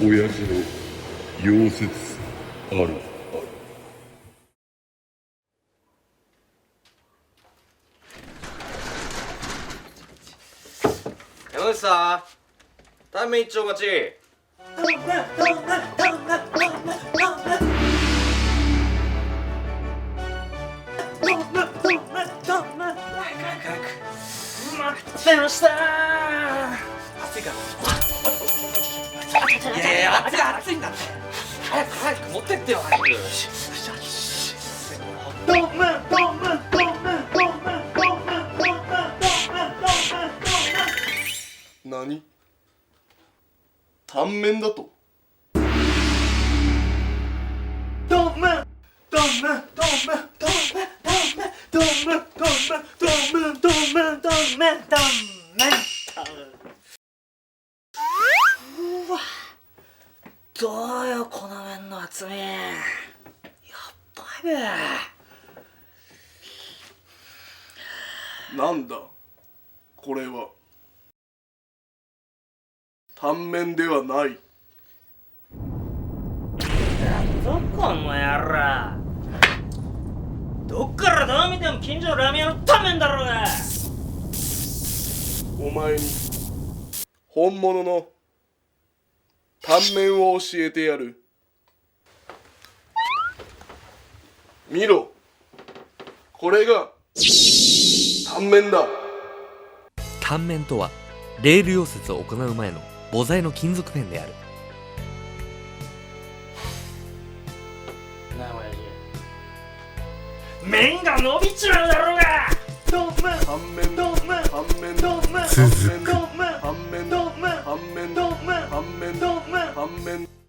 親父の溶接ある。山口さん、タンメン一丁待ち。待ってましたー。暑いから。いやいや、暑いんだって。早く持ってってよ、早く。何？タンメンだと？うわ、どうよこの麺の厚み。やっばいべ。なんだこれは。タンメンではない。どこのやら。どっからどう見ても近所のラーメン屋のタンメンだろうが。お前に本物のタンメンを教えてやる。見ろ、これがタンメンだ。タンメンとはレール溶接を行う前の母材の金属片である。なあ親父、麺が伸びちまうだろうが。タンメン続く。